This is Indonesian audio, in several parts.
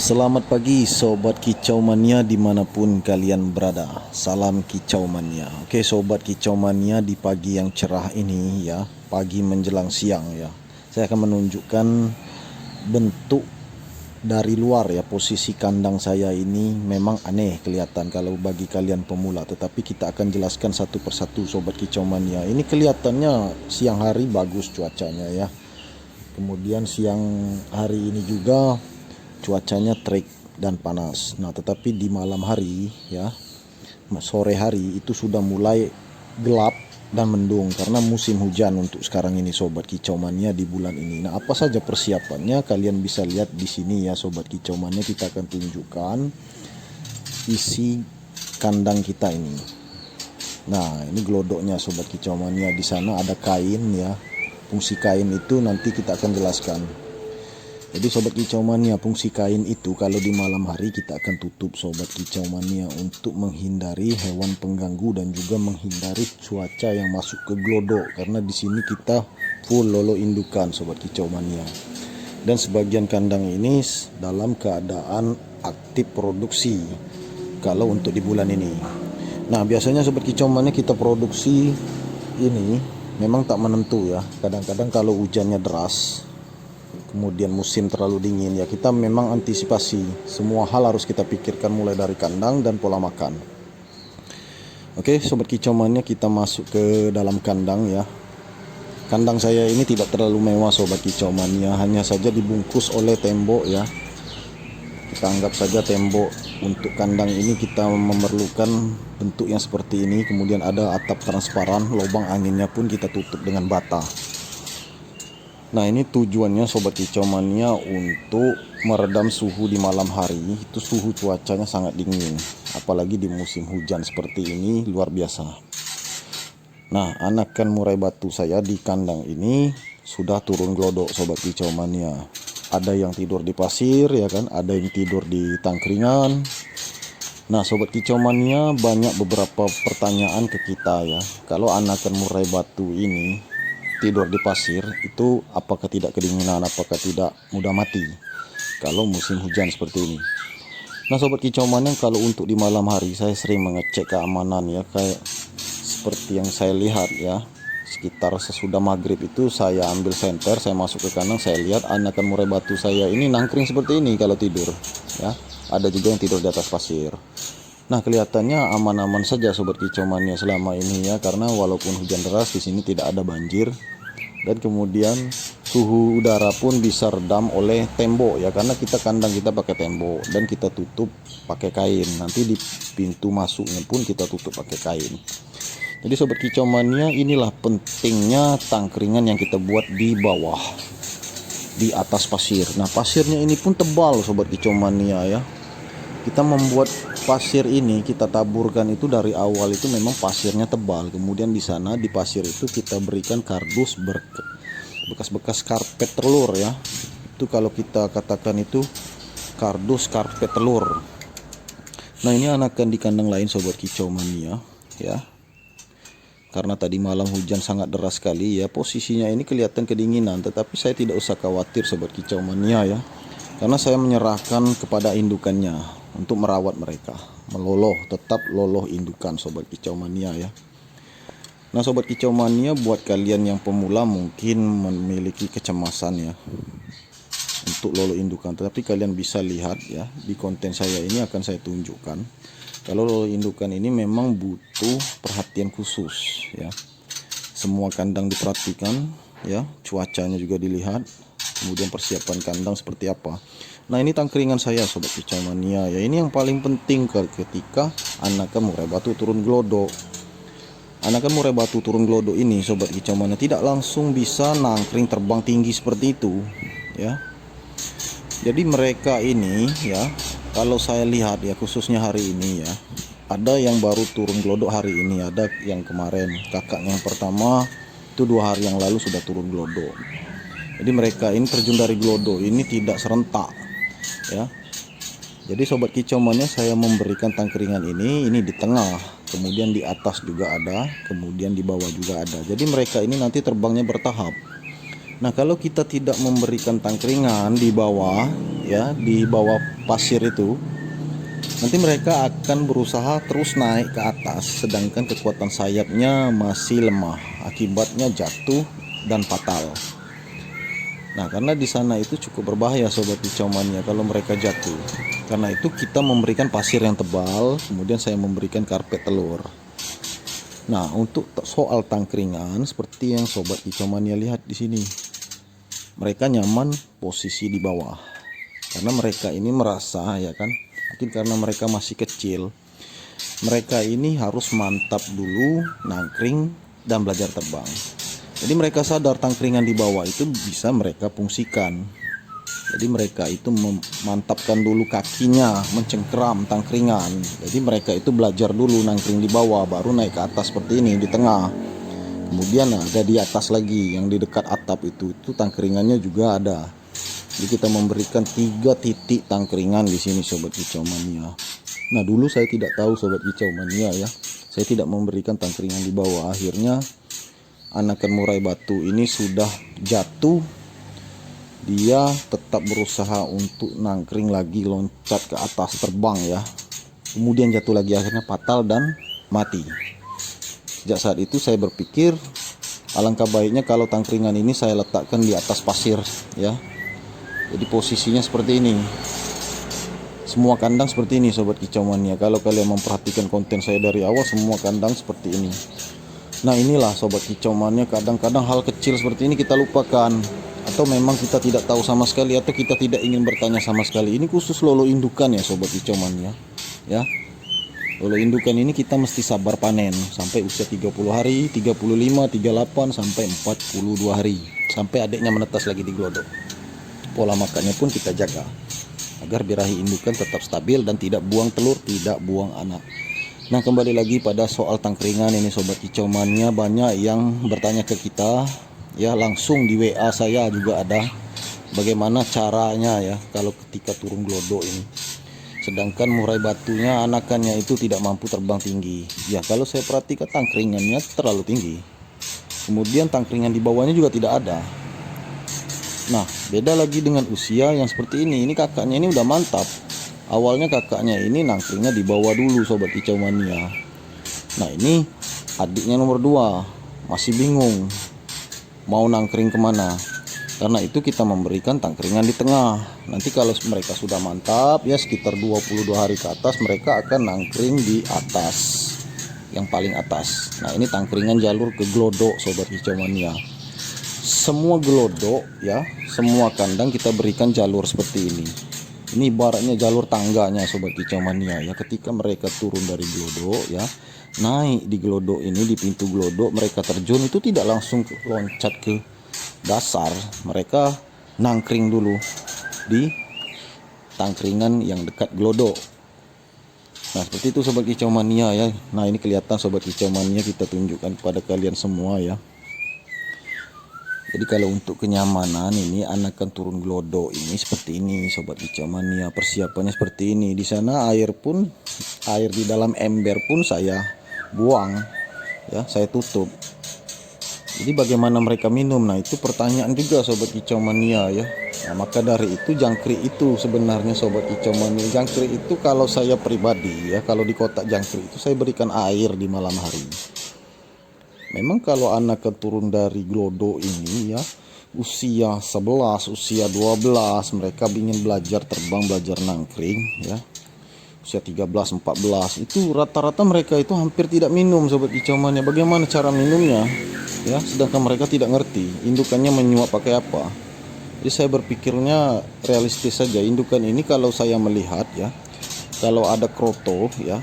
Selamat pagi Sobat Kicau Mania dimanapun kalian berada. Salam Kicau Mania. Oke Sobat Kicau Mania, di pagi yang cerah ini ya, pagi menjelang siang ya, saya akan menunjukkan bentuk dari luar ya. Posisi kandang saya ini memang aneh kelihatan kalau bagi kalian pemula, tetapi kita akan jelaskan satu persatu Sobat Kicau Mania. Ini kelihatannya siang hari bagus cuacanya ya. Kemudian siang hari ini juga cuacanya terik dan panas. Nah, tetapi di malam hari ya, sore hari itu sudah mulai gelap dan mendung karena musim hujan untuk sekarang ini Sobat Kicau Mania di bulan ini. Nah, apa saja persiapannya kalian bisa lihat di sini ya Sobat Kicau Mania. Kita akan tunjukkan isi kandang kita ini. Nah, ini gelodoknya Sobat Kicau Mania. Di sana ada kain ya. Fungsi kain itu nanti kita akan jelaskan. Jadi Sobat Kicau Mania, fungsi kain itu kalau di malam hari kita akan tutup Sobat Kicau Mania untuk menghindari hewan pengganggu dan juga menghindari cuaca yang masuk ke glodok, karena di sini kita full lolo indukan Sobat Kicau Mania. Dan sebagian kandang ini dalam keadaan aktif produksi kalau untuk di bulan ini. Nah, biasanya Sobat Kicau Mania kita produksi ini memang tak menentu ya. Kadang-kadang kalau hujannya deras, kemudian musim terlalu dingin ya, kita memang antisipasi. Semua hal harus kita pikirkan mulai dari kandang dan pola makan. Oke Sobat Kicau Mania, kita masuk ke dalam kandang ya. Kandang saya ini tidak terlalu mewah Sobat Kicau Mania, hanya saja dibungkus oleh tembok ya. Kita anggap saja tembok. Untuk kandang ini kita memerlukan bentuk yang seperti ini. Kemudian ada atap transparan, lubang anginnya pun kita tutup dengan bata. Nah, ini tujuannya Sobat Kicau Mania untuk meredam suhu di malam hari. Itu suhu cuacanya sangat dingin, apalagi di musim hujan seperti ini, luar biasa. Nah, anakan murai batu saya di kandang ini sudah turun glodok Sobat Kicau Mania. Ada yang tidur di pasir ya kan, ada yang tidur di tangkringan. Nah Sobat Kicau Mania, banyak beberapa pertanyaan ke kita ya. Kalau anakan murai batu ini tidur di pasir, itu apakah tidak kedinginan, apakah tidak mudah mati kalau musim hujan seperti ini. Nah Sobat Kicau Mania, kalau untuk di malam hari saya sering mengecek keamanan ya, kayak seperti yang saya lihat ya. Sekitar sesudah maghrib itu saya ambil senter, saya masuk ke kandang, saya lihat anakan murai batu saya ini nangkring seperti ini kalau tidur ya. Ada juga yang tidur di atas pasir. Nah, kelihatannya aman-aman saja Sobat Kicau Mania selama ini ya, karena walaupun hujan deras di sini tidak ada banjir. Dan kemudian suhu udara pun bisa redam oleh tembok ya, karena kita kandang kita pakai tembok dan kita tutup pakai kain. Nanti di pintu masuknya pun kita tutup pakai kain. Jadi Sobat Kicau Mania, inilah pentingnya tangkringan yang kita buat di bawah, di atas pasir. Nah, pasirnya ini pun tebal Sobat Kicau Mania ya. Kita membuat pasir ini, kita taburkan itu dari awal itu memang pasirnya tebal. Kemudian di sana di pasir itu kita berikan kardus bekas-bekas karpet telur ya. Itu kalau kita katakan itu kardus karpet telur. Nah, ini anakan di kandang lain Sobat Kicau Mania ya. Karena tadi malam hujan sangat deras sekali ya, posisinya ini kelihatan kedinginan, tetapi saya tidak usah khawatir Sobat Kicau Mania ya, karena saya menyerahkan kepada indukannya untuk merawat mereka, meloloh, tetap loloh indukan Sobat Kicau Mania ya. Nah Sobat Kicau Mania, buat kalian yang pemula mungkin memiliki kecemasan ya untuk loloh indukan, tetapi kalian bisa lihat ya, di konten saya ini akan saya tunjukkan. Kalau loloh indukan ini memang butuh perhatian khusus ya. Semua kandang diperhatikan ya, cuacanya juga dilihat, kemudian persiapan kandang seperti apa. Nah, ini tangkringan saya Sobat Kicau Mania ya. Ini yang paling penting ketika anakan murai batu turun glodok. Anakan murai batu turun glodok ini Sobat Kicau Mania tidak langsung bisa nangkring terbang tinggi seperti itu ya. Jadi mereka ini ya, kalau saya lihat ya, khususnya hari ini ya, ada yang baru turun glodok hari ini, ada yang kemarin, kakaknya yang pertama itu 2 hari yang lalu sudah turun glodok. Jadi mereka ini terjun dari glodok ini tidak serentak ya. Jadi Sobat Kicau Mania, saya memberikan tangkringan ini di tengah, kemudian di atas juga ada, kemudian di bawah juga ada. Jadi mereka ini nanti terbangnya bertahap. Nah, kalau kita tidak memberikan tangkringan di bawah, ya, di bawah pasir itu, nanti mereka akan berusaha terus naik ke atas, sedangkan kekuatan sayapnya masih lemah. Akibatnya jatuh dan fatal. Nah, karena di sana itu cukup berbahaya sobat kicau mania kalau mereka jatuh. Karena itu kita memberikan pasir yang tebal, kemudian saya memberikan karpet telur. Nah, untuk soal tangkringan seperti yang sobat kicau mania lihat di sini. Mereka nyaman posisi di bawah. Karena mereka ini merasa, ya kan, mungkin karena mereka masih kecil, mereka ini harus mantap dulu nangkring dan belajar terbang. Jadi mereka sadar tangkringan di bawah itu bisa mereka fungsikan. Jadi mereka itu memantapkan dulu kakinya, mencengkeram tangkringan. Jadi mereka itu belajar dulu nangkring di bawah, baru naik ke atas seperti ini di tengah. Kemudian ada di atas lagi, yang di dekat atap itu tangkringannya juga ada. Jadi kita memberikan 3 titik tangkringan di sini sobat kicau mania. Nah, dulu saya tidak tahu sobat kicau mania ya. Saya tidak memberikan tangkringan di bawah. Akhirnya anakan murai batu ini sudah jatuh, dia tetap berusaha untuk nangkring lagi, loncat ke atas, terbang ya, kemudian jatuh lagi, akhirnya fatal dan mati. Sejak saat itu saya berpikir alangkah baiknya kalau tangkringan ini saya letakkan di atas pasir ya. Jadi posisinya seperti ini, semua kandang seperti ini sobat kicau mania. Kalau kalian memperhatikan konten saya dari awal, semua kandang seperti ini. Nah, inilah sobat kicau mania, kadang-kadang hal kecil seperti ini kita lupakan, atau memang kita tidak tahu sama sekali, atau kita tidak ingin bertanya sama sekali. Ini khusus lolo indukan ya sobat kicau mania ya. Lolo indukan ini kita mesti sabar panen sampai usia 30 hari, 35, 38 sampai 42 hari, sampai adiknya menetas lagi di glodok. Pola makannya pun kita jaga agar birahi indukan tetap stabil dan tidak buang telur, tidak buang anak. Nah, kembali lagi pada soal tangkringan ini sobat kicau mania, banyak yang bertanya ke kita ya, langsung di WA saya juga ada, bagaimana caranya ya kalau ketika turun glodok ini, sedangkan murai batunya anakannya itu tidak mampu terbang tinggi. Ya, kalau saya perhatikan tangkringannya terlalu tinggi, kemudian tangkringan di bawahnya juga tidak ada. Nah, beda lagi dengan usia yang seperti ini kakaknya ini udah mantap. Awalnya kakaknya ini nangkringnya di bawah dulu sobat kicau mania. Nah, ini adiknya nomor 2 masih bingung mau nangkring kemana. Karena itu kita memberikan tangkringan di tengah. Nanti kalau mereka sudah mantap ya, sekitar 22 hari ke atas, mereka akan nangkring di atas, yang paling atas. Nah, ini tangkringan jalur ke glodok sobat kicau mania. Semua glodok ya, semua kandang kita berikan jalur seperti ini. Ini ibaratnya jalur tangganya sobat kicau mania ya. Ketika mereka turun dari glodok ya, naik di glodok ini, di pintu glodok mereka terjun, itu tidak langsung loncat ke dasar, mereka nangkring dulu di tangkringan yang dekat glodok. Nah, seperti itu sobat kicau mania ya. Nah, ini kelihatan sobat kicau mania, kita tunjukkan kepada kalian semua ya. Jadi kalau untuk kenyamanan ini, anakan turun glodok ini seperti ini sobat kicau mania, persiapannya seperti ini. Di sana air di dalam ember pun saya buang ya, saya tutup. Jadi bagaimana mereka minum? Nah, itu pertanyaan juga sobat kicau mania ya. Nah, maka dari itu jangkrik itu sebenarnya sobat kicau mania, jangkrik itu kalau saya pribadi ya, kalau di kotak jangkrik itu saya berikan air di malam hari. Memang kalau anak turun dari glodok ini ya, usia 11, usia 12, mereka ingin belajar terbang, belajar nangkring ya. Usia 13, 14, itu rata-rata mereka itu hampir tidak minum sobat kicau mania. Bagaimana cara minumnya? Ya, sedangkan mereka tidak ngerti indukannya menyuap pakai apa. Jadi saya berpikirnya realistis saja. Indukan ini kalau saya melihat ya, kalau ada kroto ya,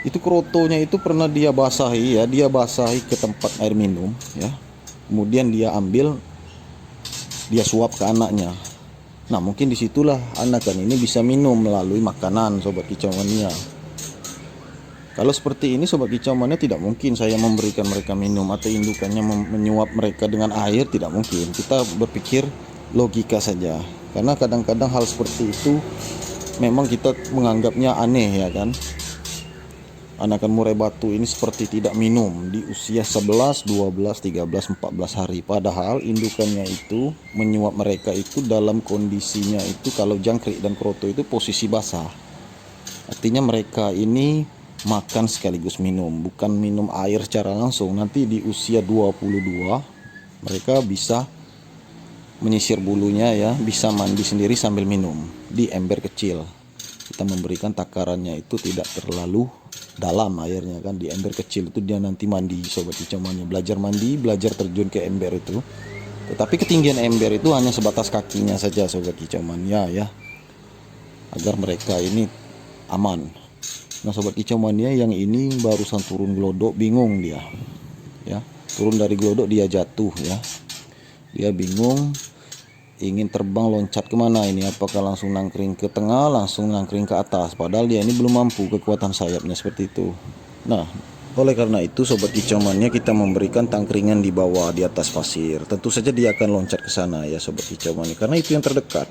itu krotonya itu pernah dia basahi ya, dia basahi ke tempat air minum ya, kemudian dia ambil, dia suap ke anaknya. Nah, mungkin disitulah anakan ini bisa minum melalui makanan sobat kicau mania. Kalau seperti ini sobat kicau mania, tidak mungkin saya memberikan mereka minum atau indukannya menyuap mereka dengan air, tidak mungkin. Kita berpikir logika saja, karena kadang-kadang hal seperti itu memang kita menganggapnya aneh ya kan. anakan murai batu ini seperti tidak minum di usia 11, 12, 13, 14 hari. Padahal indukannya itu menyuap mereka itu dalam kondisinya itu kalau jangkrik dan kroto itu posisi basah. Artinya mereka ini makan sekaligus minum, bukan minum air secara langsung. Nanti di usia 22 mereka bisa menyisir bulunya ya, bisa mandi sendiri sambil minum di ember kecil. Kita memberikan takarannya itu tidak terlalu dalam airnya kan, di ember kecil itu dia nanti mandi sobat kicau mania, belajar mandi, belajar terjun ke ember itu. Tetapi ketinggian ember itu hanya sebatas kakinya saja sobat kicau mania ya, agar mereka ini aman. Nah sobat kicau mania, yang ini barusan turun glodok, bingung dia ya, turun dari glodok dia jatuh ya, dia bingung ingin terbang loncat kemana ini, apakah langsung nangkring ke tengah, langsung nangkring ke atas, padahal dia ini belum mampu, kekuatan sayapnya seperti itu. Nah oleh karena itu sobat kicau mania, kita memberikan tangkringan di bawah di atas pasir. Tentu saja dia akan loncat ke sana ya sobat kicau mania, karena itu yang terdekat.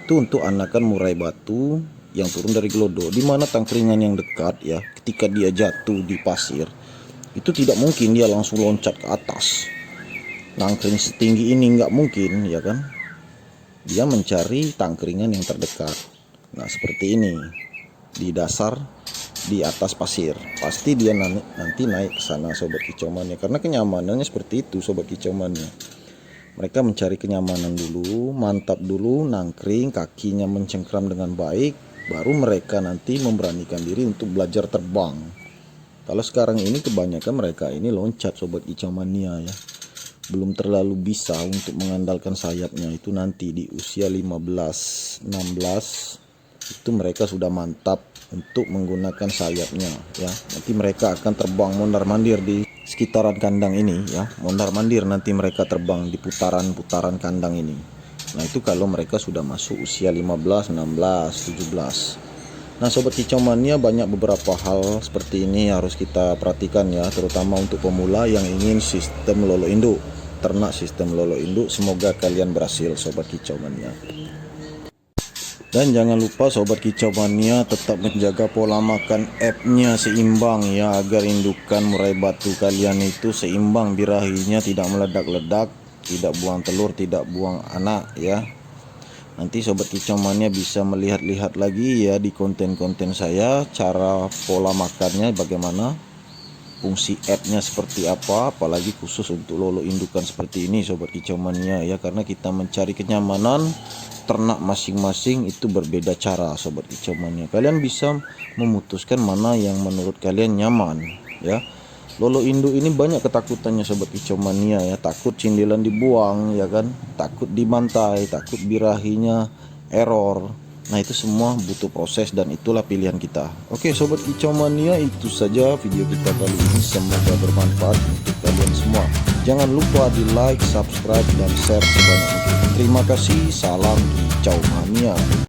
Itu untuk anakan murai batu yang turun dari glodok, di mana tangkringan yang dekat ya, ketika dia jatuh di pasir itu tidak mungkin dia langsung loncat ke atas, nangkring setinggi ini nggak mungkin ya kan. Dia mencari tangkringan yang terdekat. Nah seperti ini, di dasar, di atas pasir, pasti dia nanti naik ke sana sobat kicau mania, karena kenyamanannya seperti itu sobat kicau mania. Mereka mencari kenyamanan dulu, mantap dulu, nangkring, kakinya mencengkram dengan baik, baru mereka nanti memberanikan diri untuk belajar terbang. Kalau sekarang ini kebanyakan mereka ini loncat sobat kicau mania ya, belum terlalu bisa untuk mengandalkan sayapnya. Itu nanti di usia 15, 16 itu mereka sudah mantap untuk menggunakan sayapnya ya. Nanti mereka akan terbang mondar-mandir di sekitaran kandang ini ya, mondar-mandir nanti mereka terbang di putaran-putaran kandang ini. Nah itu kalau mereka sudah masuk usia 15, 16, 17. Nah sobat kicau mania, banyak beberapa hal seperti ini harus kita perhatikan ya, terutama untuk pemula yang ingin sistem lolo induk, ternak sistem lolo induk. Semoga kalian berhasil sobat kicau mania. Dan jangan lupa sobat kicau mania tetap menjaga pola makan F-nya seimbang ya, agar indukan murai batu kalian itu seimbang birahinya, tidak meledak-ledak, tidak buang telur, tidak buang anak ya. Nanti sobat kicau mania bisa melihat-lihat lagi ya di konten-konten saya, cara pola makannya bagaimana, fungsi app-nya seperti apa, apalagi khusus untuk lolo indukan seperti ini sobat kicau mania ya, karena kita mencari kenyamanan ternak masing-masing itu berbeda cara sobat kicau mania. Kalian bisa memutuskan mana yang menurut kalian nyaman ya. Lolo induk ini banyak ketakutannya sobat kicau mania ya, takut cindilan dibuang ya kan, takut dibantai, takut birahinya error. Nah itu semua butuh proses dan itulah pilihan kita. Oke sobat kicau mania, itu saja video kita kali ini, semoga bermanfaat untuk kalian semua. Jangan lupa di like, subscribe, dan share sebanyak mungkin. Terima kasih, salam kicau mania.